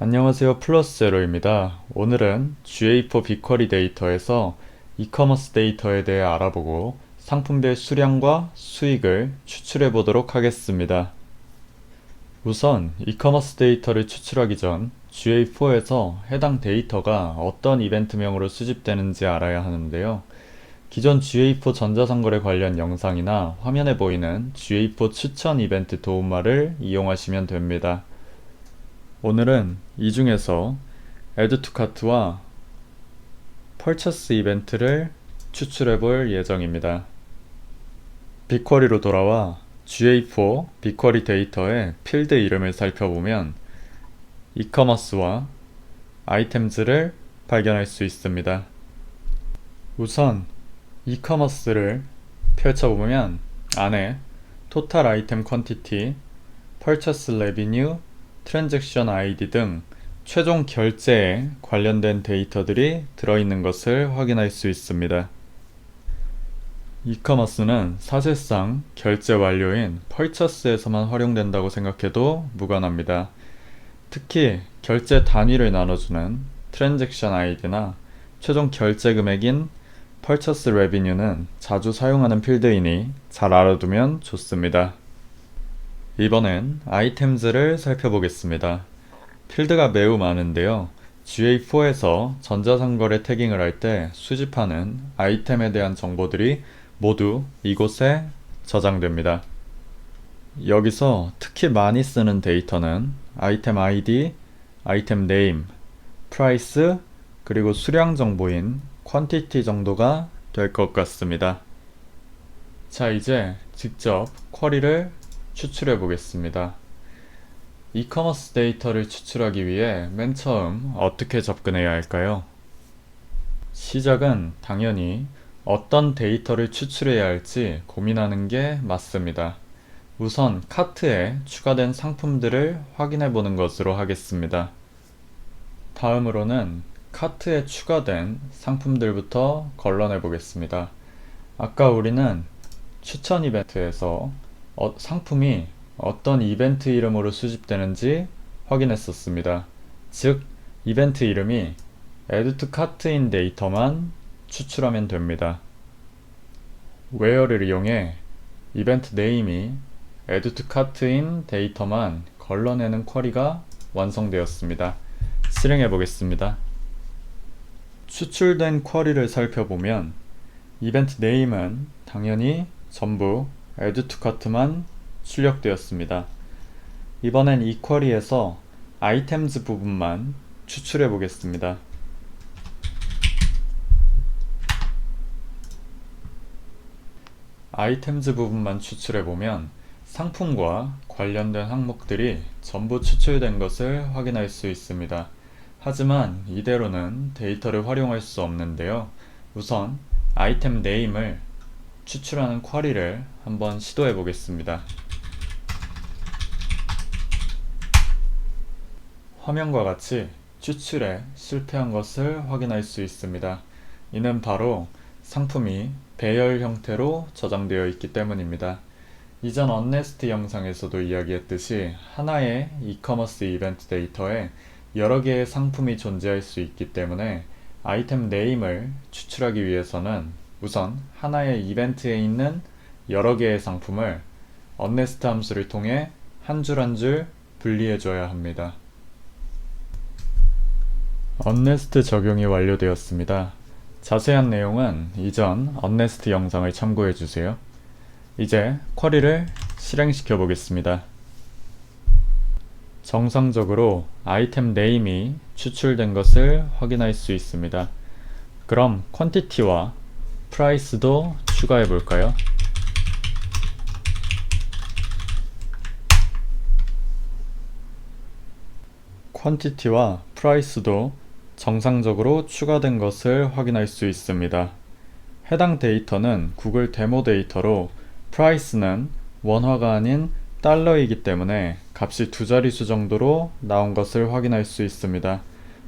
안녕하세요. 플러스제로입니다. 오늘은 GA4 빅쿼리 데이터에서 이커머스 데이터에 대해 알아보고 상품별 수량과 수익을 추출해 보도록 하겠습니다. 우선 이커머스 데이터를 추출하기 전 GA4에서 해당 데이터가 어떤 이벤트명으로 수집되는지 알아야 하는데요. 기존 GA4 전자상거래 관련 영상이나 화면에 보이는 GA4 추천 이벤트 도움말을 이용하시면 됩니다. 오늘은 이 중에서 Add to Cart와 Purchase 이벤트를 추출해 볼 예정입니다. 빅쿼리로 돌아와 GA4 빅쿼리 데이터의 필드 이름을 살펴보면 이커머스와 아이템즈를 발견할 수 있습니다. 우선 이커머스를 펼쳐보면 안에 토탈 아이템 퀀티티, Purchase Revenue, 트랜잭션 아이디 등 최종 결제에 관련된 데이터들이 들어있는 것을 확인할 수 있습니다. 이커머스는 사실상 결제 완료인 펄처스에서만 활용된다고 생각해도 무관합니다. 특히 결제 단위를 나눠주는 트랜잭션 아이디나 최종 결제 금액인 펄처스 레비뉴는 자주 사용하는 필드이니 잘 알아두면 좋습니다. 이번엔 아이템즈를 살펴보겠습니다. 필드가 매우 많은데요. GA4에서 전자상거래 태깅을 할 때 수집하는 아이템에 대한 정보들이 모두 이곳에 저장됩니다. 여기서 특히 많이 쓰는 데이터는 아이템 ID, 아이템 네임, 프라이스, 그리고 수량 정보인 퀀티티 정도가 될 것 같습니다. 자, 이제 직접 쿼리를 추출해 보겠습니다. 이커머스 데이터를 추출하기 위해 맨 처음 어떻게 접근해야 할까요? 시작은 당연히 어떤 데이터를 추출해야 할지 고민하는 게 맞습니다. 우선 카트에 추가된 상품들을 확인해 보는 것으로 하겠습니다. 다음으로는 카트에 추가된 상품들부터 걸러내 보겠습니다. 아까 우리는 추천 이벤트에서 상품이 어떤 이벤트 이름으로 수집되는지 확인했었습니다. 즉, 이벤트 이름이 Add to Cart인 데이터만 추출하면 됩니다. where를 이용해 이벤트 네임이 Add to Cart인 데이터만 걸러내는 쿼리가 완성되었습니다. 실행해 보겠습니다. 추출된 쿼리를 살펴보면 이벤트 네임은 당연히 전부 Add to Cart만 출력되었습니다. 이번엔 이 쿼리에서 아이템즈 부분만 추출해 보겠습니다. 아이템즈 부분만 추출해 보면 상품과 관련된 항목들이 전부 추출된 것을 확인할 수 있습니다. 하지만 이대로는 데이터를 활용할 수 없는데요. 우선 아이템 네임을 추출하는 쿼리를 한번 시도해 보겠습니다. 화면과 같이 추출에 실패한 것을 확인할 수 있습니다. 이는 바로 상품이 배열 형태로 저장되어 있기 때문입니다. 이전 언네스트 영상에서도 이야기했듯이 하나의 이커머스 이벤트 데이터에 여러 개의 상품이 존재할 수 있기 때문에 아이템 네임을 추출하기 위해서는 우선 하나의 이벤트에 있는 여러 개의 상품을 언네스트 함수를 통해 한 줄 한 줄 분리해 줘야 합니다. 언네스트 적용이 완료되었습니다. 자세한 내용은 이전 언네스트 영상을 참고해 주세요. 이제 쿼리를 실행시켜 보겠습니다. 정상적으로 아이템 네임이 추출된 것을 확인할 수 있습니다. 그럼 퀀티티와 프라이스도 추가해 볼까요? 퀀티티와 프라이스도 정상적으로 추가된 것을 확인할 수 있습니다. 해당 데이터는 구글 데모 데이터로 프라이스는 원화가 아닌 달러이기 때문에 값이 두 자릿수 정도로 나온 것을 확인할 수 있습니다.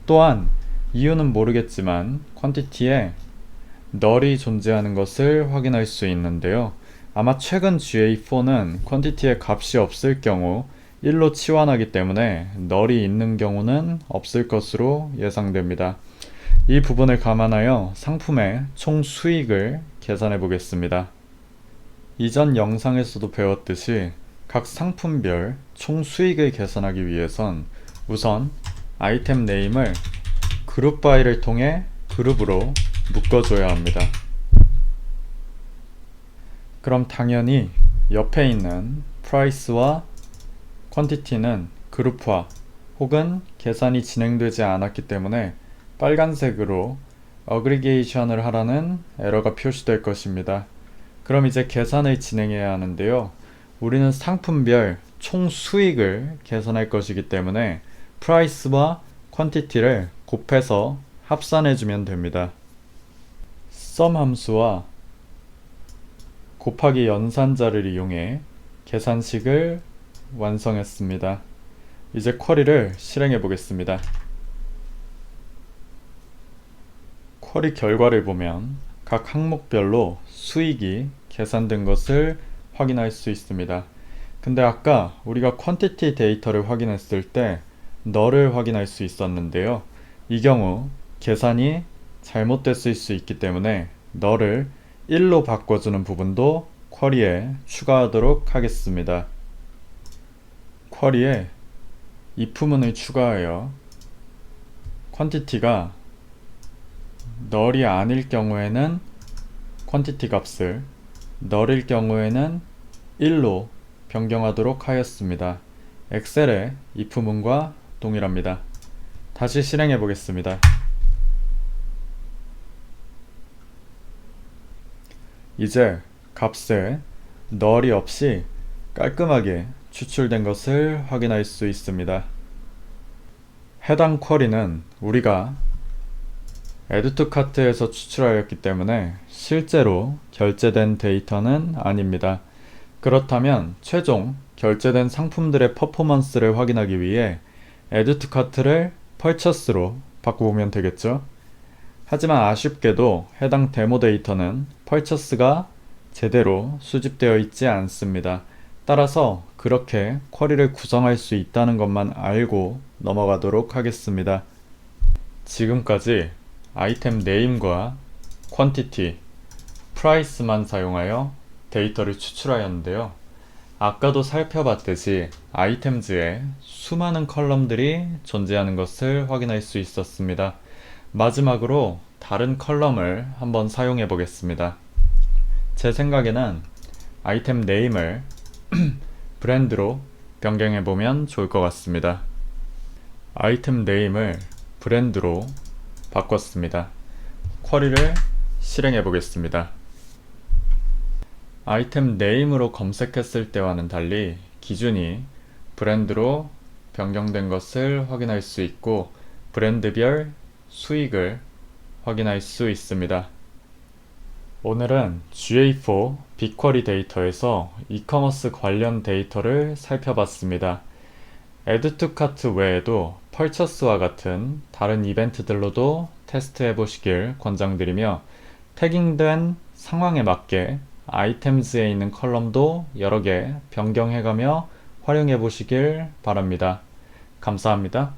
또한 이유는 모르겠지만 퀀티티에 널이 존재하는 것을 확인할 수 있는데요. 아마 최근 GA4는 퀀티티에 값이 없을 경우 1로 치환하기 때문에 널이 있는 경우는 없을 것으로 예상됩니다. 이 부분을 감안하여 상품의 총 수익을 계산해 보겠습니다. 이전 영상에서도 배웠듯이 각 상품별 총 수익을 계산하기 위해선 우선 아이템 네임을 그룹 바이를 통해 그룹으로 묶어줘야 합니다. 그럼 당연히 옆에 있는 프라이스와 퀀티티는 그룹화 혹은 계산이 진행되지 않았기 때문에 빨간색으로 어그리게이션을 하라는 에러가 표시될 것입니다. 그럼 이제 계산을 진행해야 하는데요. 우리는 상품별 총 수익을 계산할 것이기 때문에 프라이스와 퀀티티를 곱해서 합산해주면 됩니다. sum 함수와 곱하기 연산자를 이용해 계산식을 완성했습니다. 이제 쿼리를 실행해 보겠습니다. 쿼리 결과를 보면 각 항목별로 수익이 계산된 것을 확인할 수 있습니다. 근데 아까 우리가 퀀티티 데이터를 확인했을 때 널을 확인할 수 있었는데요. 이 경우 계산이 잘못됐을 수 있기 때문에 널을 1로 바꿔주는 부분도 쿼리에 추가하도록 하겠습니다. 쿼리에 if문을 추가하여 퀀티티가 널이 아닐 경우에는 퀀티티 값을 널일 경우에는 1로 변경하도록 하였습니다. 엑셀의 if문과 동일합니다. 다시 실행해 보겠습니다. 이제 값에 널이 없이 깔끔하게 추출된 것을 확인할 수 있습니다. 해당 쿼리는 우리가 add to cart에서 추출하였기 때문에 실제로 결제된 데이터는 아닙니다. 그렇다면 최종 결제된 상품들의 퍼포먼스를 확인하기 위해 add to cart를 purchase로 바꿔보면 되겠죠. 하지만 아쉽게도 해당 데모 데이터는 purchase가 제대로 수집되어 있지 않습니다. 따라서 그렇게 쿼리를 구성할 수 있다는 것만 알고 넘어가도록 하겠습니다. 지금까지 아이템 네임과 퀀티티, 프라이스만 사용하여 데이터를 추출하였는데요. 아까도 살펴봤듯이 아이템즈에 수많은 컬럼들이 존재하는 것을 확인할 수 있었습니다. 마지막으로 다른 컬럼을 한번 사용해 보겠습니다. 제 생각에는 아이템 네임을 브랜드로 변경해 보면 좋을 것 같습니다. 아이템 네임을 브랜드로 바꿨습니다. 쿼리를 실행해 보겠습니다. 아이템 네임으로 검색했을 때와는 달리 기준이 브랜드로 변경된 것을 확인할 수 있고 브랜드별 수익을 확인할 수 있습니다. 오늘은 GA4 빅쿼리 데이터에서 이커머스 관련 데이터를 살펴봤습니다. add to cart 외에도 purchase와 같은 다른 이벤트들로도 테스트해 보시길 권장드리며 태깅된 상황에 맞게 아이템즈에 있는 컬럼도 여러 개 변경해가며 활용해 보시길 바랍니다. 감사합니다.